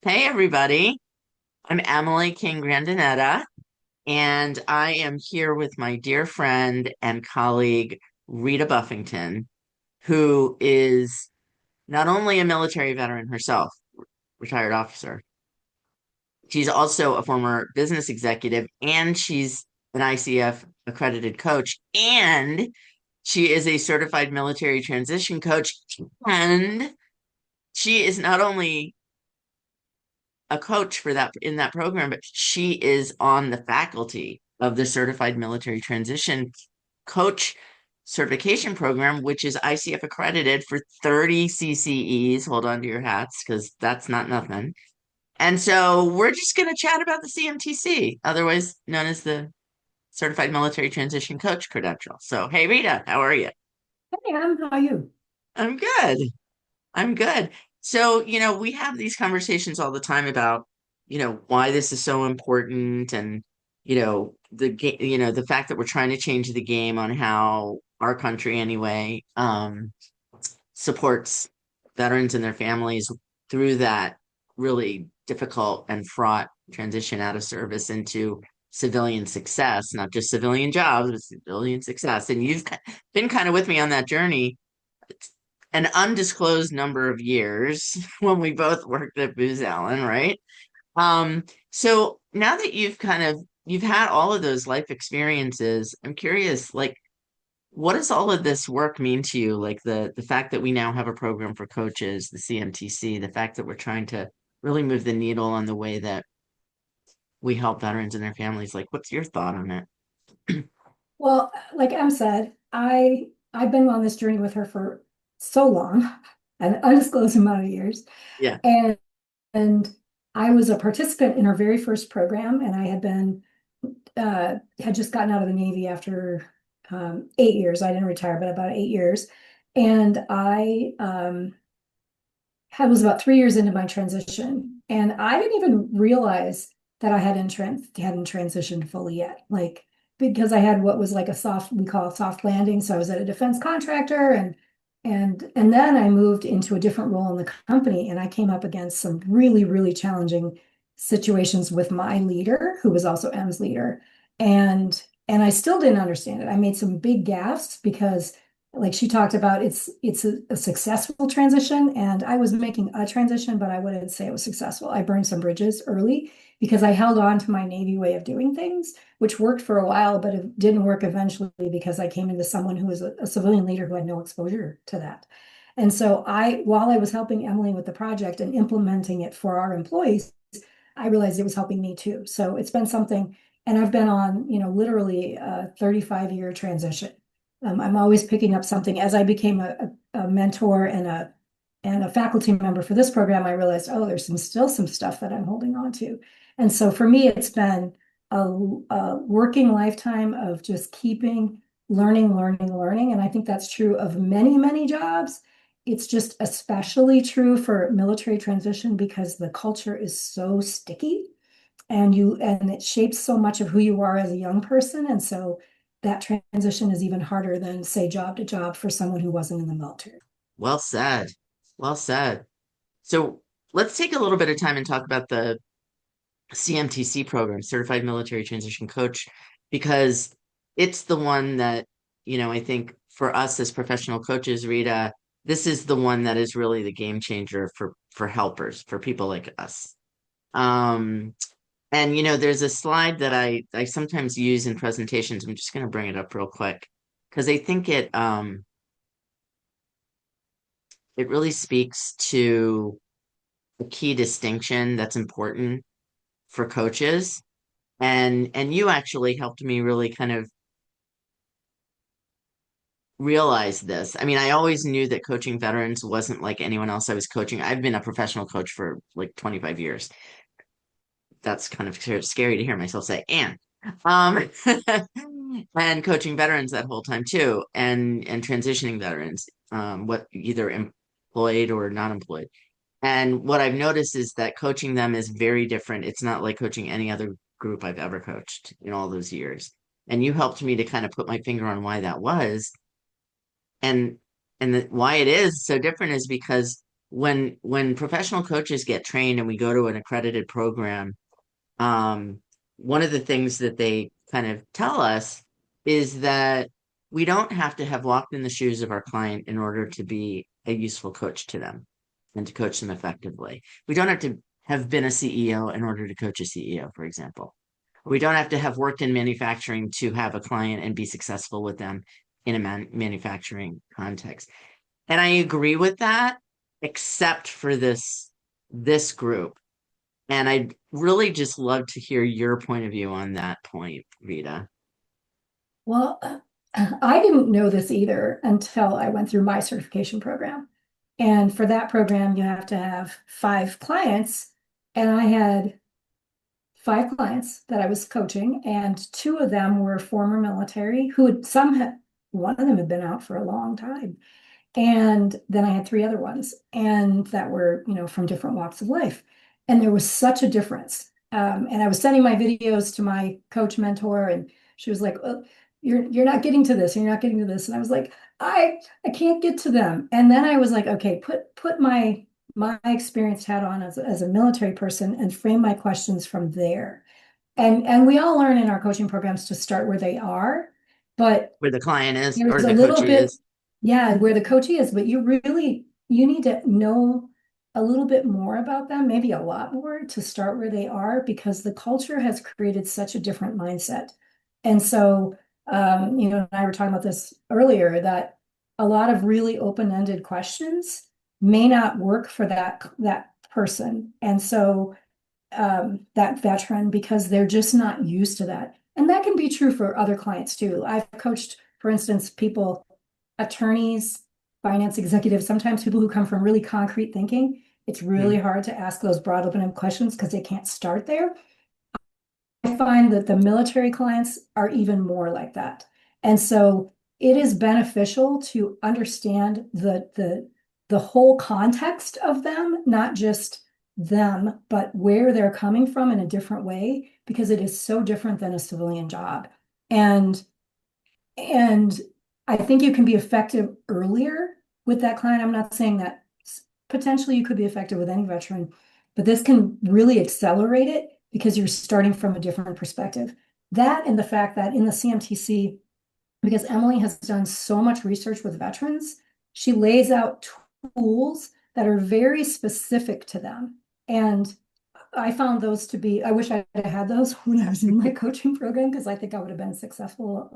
Hey, everybody. I'm Emily King Grandinetta, and I am here with my dear friend and colleague, Rita Buffington, who is not only a military veteran herself, retired officer, she's also a former business executive, and she's an ICF accredited coach, and she is a certified military transition coach, and she is not only a coach for that in that program, but she is on the faculty of the Certified Military Transition Coach Certification Program, which is ICF accredited for 30 CCEs. Hold on to your hats because that's not nothing. And so we're just going to chat about the CMTC, otherwise known as the Certified Military Transition Coach credential. So, hey, Rita, how are you? Hey, how are you? I'm good. I'm good. So, we have these conversations all the time about, why this is so important and, the fact that we're trying to change the game on how our country anyway, supports veterans and their families through that really difficult and fraught transition out of service into civilian success, not just civilian jobs, but civilian success. And you've been kind of with me on that journey an undisclosed number of years when we both worked at Booz Allen, right? So now that you've had all of those life experiences, I'm curious, like, what does all of this work mean to you? Like the fact that we now have a program for coaches, the CMTC, the fact that we're trying to really move the needle on the way that we help veterans and their families. Like, what's your thought on it? Well, like Em said, I've been on this journey with her for so long, an undisclosed amount of years, Yeah. and and I was a participant in her very first program, and I had just gotten out of the Navy after 8 years. I didn't retire, but about 8 years, and I had was about 3 years into my transition, and I didn't even realize that I hadn't transitioned fully yet. Like because I had what was like a soft, we call it soft landing. So I was at a defense contractor, and then I moved into a different role in the company, and I came up against some really, really challenging situations with my leader, who was also M's leader, and I still didn't understand it. I made some big gaffes because like she talked about it's a successful transition, and I was making a transition, but I wouldn't say it was successful. I burned some bridges early because I held on to my Navy way of doing things, which worked for a while, but it didn't work eventually because I came into someone who was a civilian leader who had no exposure to that. And so while I was helping Emily with the project and implementing it for our employees, I realized it was helping me too. So it's been something, and I've been on, literally a 35-year transition. I'm always picking up something. As I became a mentor and a faculty member for this program, I realized, oh, there's still some stuff that I'm holding on to. And so for me, it's been a working lifetime of just keeping learning, learning, learning. And I think that's true of many, many jobs. It's just especially true for military transition because the culture is so sticky and it shapes so much of who you are as a young person. And so that transition is even harder than, say, job to job for someone who wasn't in the military. Well said. Well said. So let's take a little bit of time and talk about the CMTC program, Certified Military Transition Coach, because it's the one that, I think for us as professional coaches, Rita, this is the one that is really the game changer for helpers, for people like us. Um, and there's a slide that I sometimes use in presentations. I'm just going to bring it up real quick because I think it really speaks to a key distinction that's important for coaches. And you actually helped me really kind of realize this. I mean, I always knew that coaching veterans wasn't like anyone else I was coaching. I've been a professional coach for like 25 years. That's kind of scary to hear myself say, and um and coaching veterans that whole time too, and transitioning veterans, what either employed or not employed. And what I've noticed is that coaching them is very different. It's not like coaching any other group I've ever coached in all those years. And you helped me to kind of put my finger on why that was. And why it is so different is because when professional coaches get trained and we go to an accredited program, um, one of the things that they kind of tell us is that we don't have to have walked in the shoes of our client in order to be a useful coach to them and to coach them effectively. We don't have to have been a CEO in order to coach a CEO, for example. We don't have to have worked in manufacturing to have a client and be successful with them in a manufacturing context. And I agree with that, except for this group. And I'd really just love to hear your point of view on that point, Rita. Well, I didn't know this either until I went through my certification program. And for that program, you have to have 5 clients. And I had 5 clients that I was coaching, and 2 of them were former military who had one of them had been out for a long time. And then I had 3 other ones, and that were, from different walks of life. And there was such a difference. And I was sending my videos to my coach mentor, and she was like, "Oh, you're not getting to this, and you're not getting to this." And I was like, I can't get to them. And then I was like, okay, put my experienced hat on as a military person and frame my questions from there. And we all learn in our coaching programs to start where they are, but Where the client is or there's a the little coachee bit, is. yeah, where the coachee is, but you need to know a little bit more about them, maybe a lot more to start where they are, because the culture has created such a different mindset. And so, and I were talking about this earlier, that a lot of really open-ended questions may not work for that person. And so that veteran, because they're just not used to that. And that can be true for other clients too. I've coached, for instance, people, attorneys, finance executives, sometimes people who come from really concrete thinking. It's really Mhm. hard to ask those broad open-ended questions because they can't start there. I find that the military clients are even more like that. And so it is beneficial to understand the whole context of them, not just them, but where they're coming from in a different way, because it is so different than a civilian job. And and I think you can be effective earlier with that client. I'm not saying that potentially you could be effective with any veteran, but this can really accelerate it because you're starting from a different perspective. That and the fact that in the CMTC, because Emily has done so much research with veterans, she lays out tools that are very specific to them. And I found those to be, I wish I had had those when I was in my coaching program, because I think I would have been successful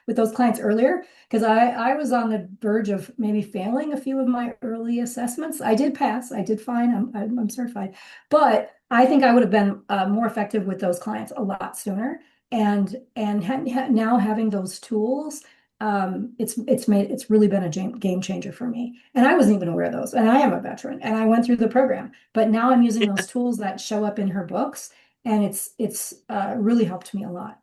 with those clients earlier, because I was on the verge of maybe failing a few of my early assessments. I did pass, I did fine, I'm certified, but I think I would have been more effective with those clients a lot sooner. And now having those tools, it's really been a game changer for me. And I wasn't even aware of those. And I am a veteran, and I went through the program, but now I'm using those tools that show up in her books, and it's really helped me a lot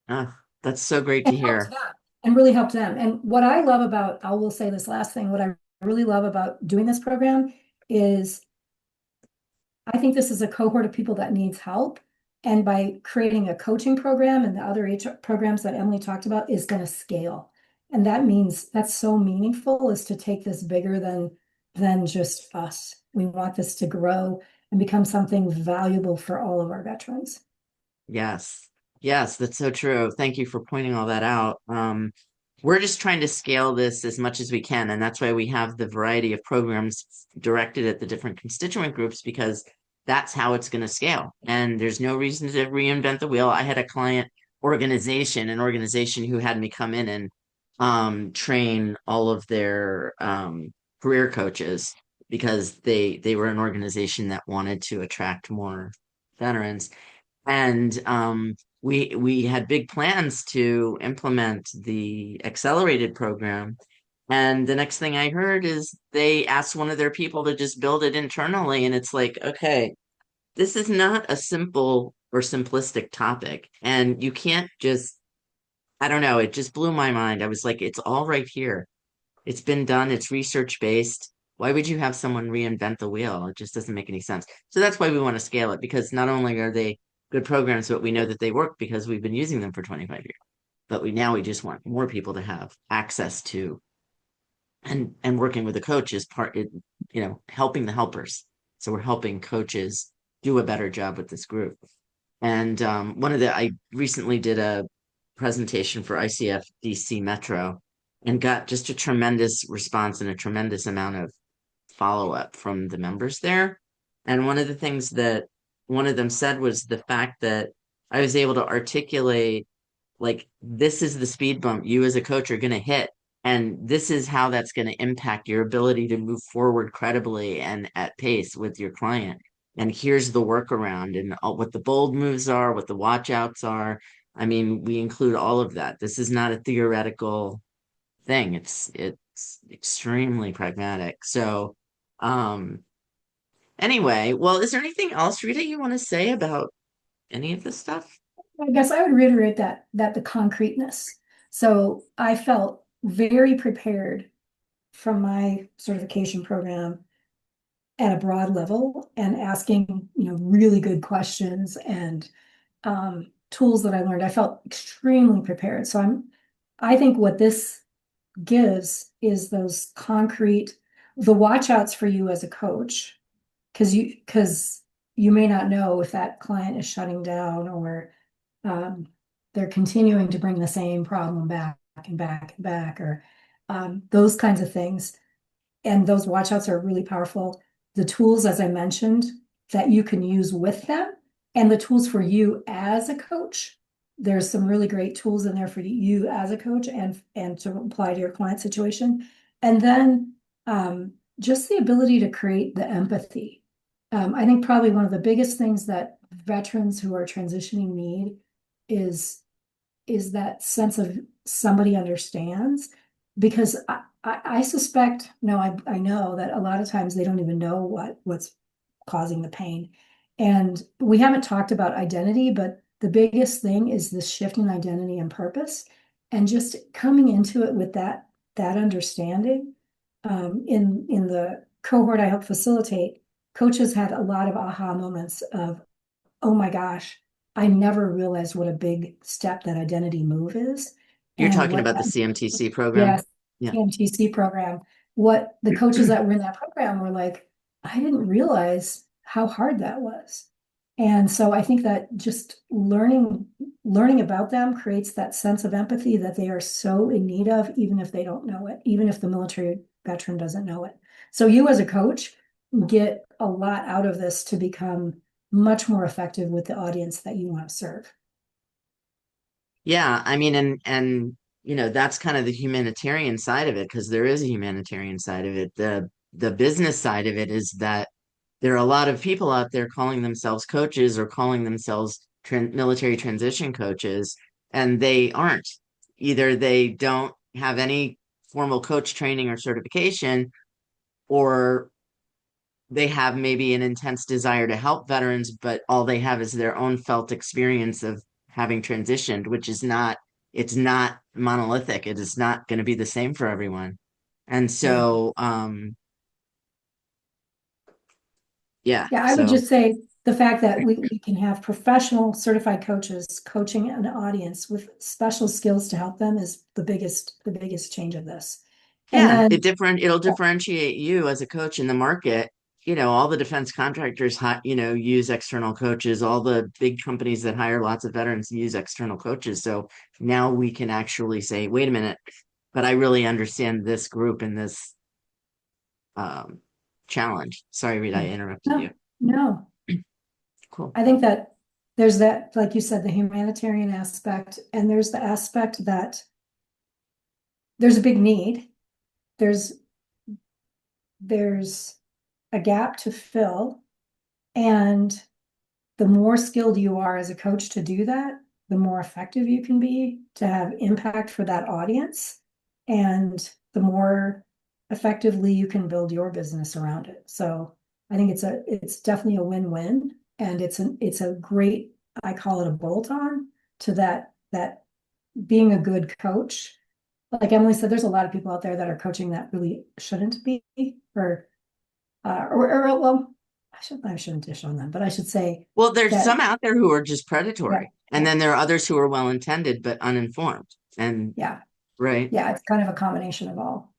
Ah, that's so great and to helped hear. them and really helped them. And what I love about, I will say this last thing, what I really love about doing this program is I think this is a cohort of people that needs help. And by creating a coaching program and the other programs that Emily talked about is going to scale. And that means that's so meaningful, is to take this bigger than just us. We want this to grow and become something valuable for all of our veterans. Yes. Yes, that's so true. Thank you for pointing all that out. We're just trying to scale this as much as we can, and that's why we have the variety of programs directed at the different constituent groups because that's how it's going to scale. And there's no reason to reinvent the wheel. I had a client an organization who had me come in and train all of their career coaches because they were an organization that wanted to attract more veterans. And we had big plans to implement the accelerated program. And the next thing I heard is they asked one of their people to just build it internally. And it's like, okay, this is not a simple or simplistic topic. And you can't just, I don't know, it just blew my mind. I was like, it's all right here. It's been done, it's research based. Why would you have someone reinvent the wheel? It just doesn't make any sense. So that's why we want to scale it because not only are they good programs, but we know that they work because we've been using them for 25 years. But we just want more people to have access to and working with a coach is helping the helpers. So we're helping coaches do a better job with this group. And I recently did a presentation for ICF DC Metro and got just a tremendous response and a tremendous amount of follow up from the members there. And one of the things that one of them said was the fact that I was able to articulate, like, this is the speed bump you as a coach are going to hit. And this is how that's going to impact your ability to move forward credibly and at pace with your client. And here's the workaround and what the bold moves are, what the watch outs are. I mean, we include all of that. This is not a theoretical thing. It's extremely pragmatic. So, um, anyway, well, is there anything else, Rita, you want to say about any of this stuff? I guess I would reiterate that the concreteness. So I felt very prepared from my certification program at a broad level and asking, really good questions and tools that I learned. I felt extremely prepared. I think what this gives is those concrete, the watch outs for you as a coach, because you may not know if that client is shutting down or um, they're continuing to bring the same problem back and back and back, or those kinds of things. And those watchouts are really powerful. The tools, as I mentioned, that you can use with them, and the tools for you as a coach. There's some really great tools in there for you as a coach and to apply to your client situation. And then just the ability to create the empathy. I think probably one of the biggest things that veterans who are transitioning need is that sense of somebody understands, because I suspect, no, I know that a lot of times they don't even know what's causing the pain. And we haven't talked about identity, but the biggest thing is this shift in identity and purpose, and just coming into it with that understanding. In the cohort I help facilitate, coaches had a lot of aha moments of, oh my gosh, I never realized what a big step that identity move is You're and talking what about the that, CMTC program? yes, Yeah. CMTC program. What the coaches that were in that program were like, I didn't realize how hard that was. And so I think that just learning about them creates that sense of empathy that they are so in need of, even if they don't know it, even if the military veteran doesn't know it. So you as a coach get a lot out of this to become much more effective with the audience that you want to serve. Yeah, I mean, and that's kind of the humanitarian side of it, because there is a humanitarian side of it. The business side of it is that there are a lot of people out there calling themselves coaches or calling themselves military transition coaches, and they aren't. Either they don't have any formal coach training or certification, or they have maybe an intense desire to help veterans, but all they have is their own felt experience of having transitioned, which is not, it's not monolithic. It is not going to be the same for everyone. And Yeah. so, yeah, Yeah, I would so just say the fact that we can have professional certified coaches coaching an audience with special skills to help them is the biggest change of this. And yeah, then, it'll yeah, differentiate you as a coach in the market. All the defense contractors, use external coaches. All the big companies that hire lots of veterans use external coaches. So now we can actually say, wait a minute, but I really understand this group and this um, challenge. Sorry, Rita, I interrupted you. no, no, Cool. I think that there's that, like you said, the humanitarian aspect, and there's the aspect that there's a big need. There's there's a gap to fill, and the more skilled you are as a coach to do that, the more effective you can be to have impact for that audience, and the more effectively you can build your business around it. So I think it's definitely a win-win, and it's a great, I call it a bolt-on to that being a good coach. Like Emily said, there's a lot of people out there that are coaching that really shouldn't be, or well, I shouldn't dish on them, but I should say Well, there's that, some out there who are just yeah, predatory, and yeah, then there are others who are well-intended but uninformed. And yeah, right. yeah, it's kind of a combination of all.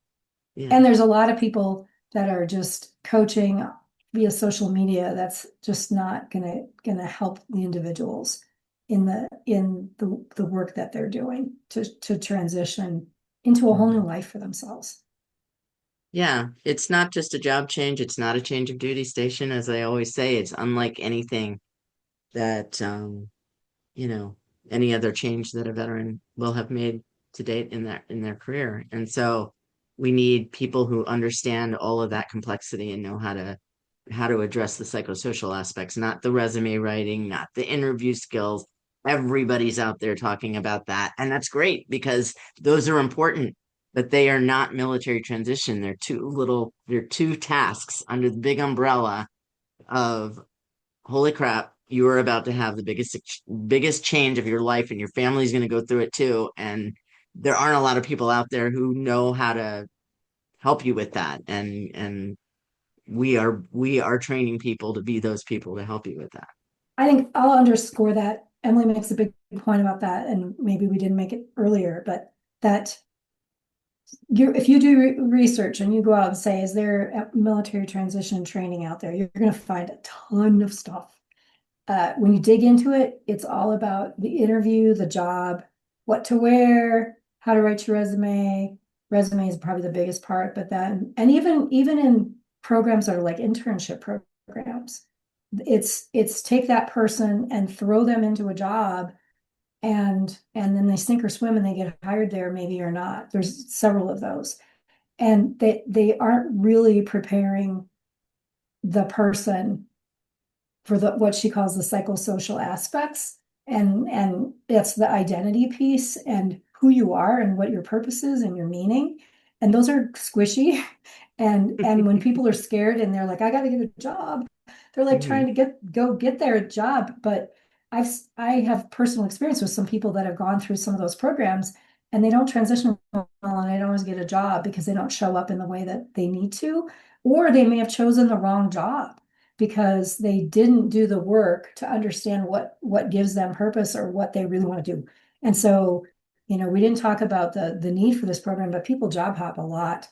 Yeah. And there's a lot of people that are just coaching via social media. That's just not gonna help the individuals in the work that they're doing to transition into a whole new Mhm. life for themselves. Yeah, it's not just a job change. It's not a change of duty station. As I always say, it's unlike anything that, you know, any other change that a veteran will have made to date in their career. And so we need people who understand all of that complexity and know how to address the psychosocial aspects, not the resume writing, not the interview skills. Everybody's out there talking about that. And that's great because those are important, but they are not military transition. They're two tasks under the big umbrella of holy crap, you are about to have the biggest change of your life and your family's going to go through it too. And there aren't a lot of people out there who know how to help you with that. And we are training people to be those people to help you with that. I think I'll underscore that. Emily makes a big point about that, and maybe we didn't make it earlier, but that if you do research and you go out and say, is there a military transition training out there? You're going to find a ton of stuff. When you dig into it, it's all about the interview, the job, what to wear, how to write your resume. Resume is probably the biggest part, but then, and even in programs that are like internship programs, it's take that person and throw them into a job and then they sink or swim and they get hired there maybe or not. There's several of those. And they aren't really preparing the person for the what she calls the psychosocial aspects. And it's the identity piece and who you are and what your purpose is and your meaning. And those are squishy. And when people are scared and they're like, I gotta get a job, they're like trying Mhm. to go get their job. But I have personal experience with some people that have gone through some of those programs and they don't transition well and they don't always get a job because they don't show up in the way that they need to, or they may have chosen the wrong job because they didn't do the work to understand what gives them purpose or what they really want to do. And so, we didn't talk about the need for this program, but people job hop a lot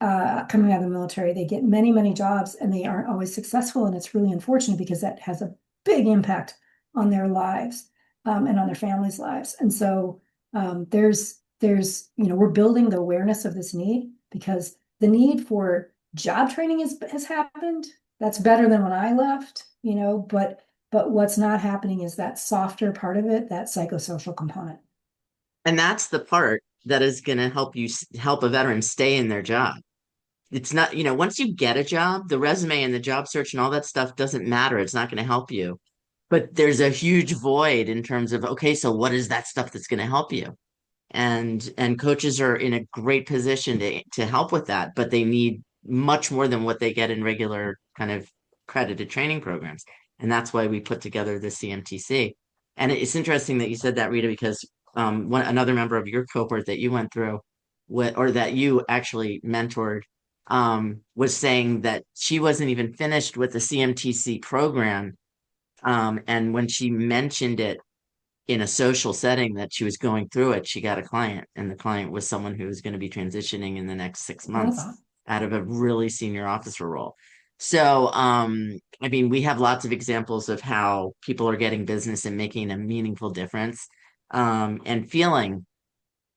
coming out of the military. They get many, many jobs and they aren't always successful. And it's really unfortunate because that has a big impact on their lives and on their families' lives. And so we're building the awareness of this need because the need for job training has happened. That's better than when I left, but what's not happening is that softer part of it, that psychosocial component. And that's the part that is going to help a veteran stay in their job. It's not, once you get a job, the resume and the job search and all that stuff doesn't matter. It's not going to help you. But there's a huge void in terms of, okay, so what is that stuff that's going to help you? And coaches are in a great position to help with that, but they need much more than what they get in regular kind of accredited training programs. And that's why we put together the CMTC. And it's interesting that you said that, Rita, because another member of your cohort that you went through, or that you actually mentored, was saying that she wasn't even finished with the CMTC program. And when she mentioned it in a social setting that she was going through it, she got a client, and the client was someone who was going to be transitioning in the next six Well, that's months awesome. out of a really senior officer role. So, I mean, we have lots of examples of how people are getting business and making a meaningful difference, and feeling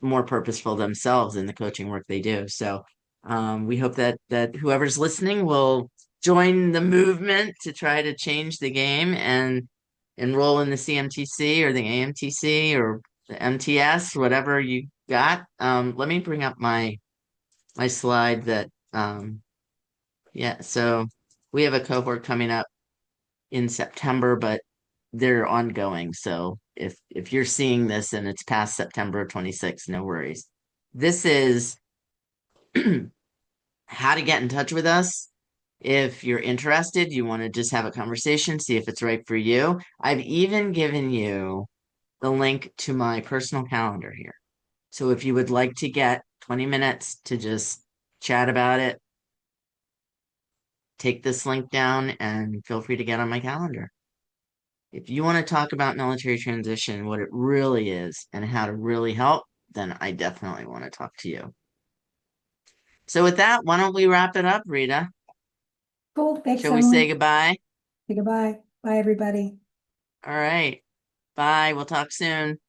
more purposeful themselves in the coaching work they do. So, we hope that whoever's listening will join the movement to try to change the game and enroll in the CMTC or the AMTC or the MTS, whatever you got. Let me bring up my slide that yeah, so we have a cohort coming up in September, but they're ongoing. So if you're seeing this and it's past September 26th, no worries. This is how to get in touch with us. If you're interested, you want to just have a conversation, see if it's right for you. I've even given you the link to my personal calendar here. So if you would like to get 20 minutes to just chat about it, take this link down and feel free to get on my calendar. If you want to talk about military transition, what it really is, and how to really help, then I definitely want to talk to you. So with that, why don't we wrap it up, Rita? Cool. Thanks, Shall we say Emily. goodbye? Say goodbye. Bye, everybody. All right. Bye. We'll talk soon.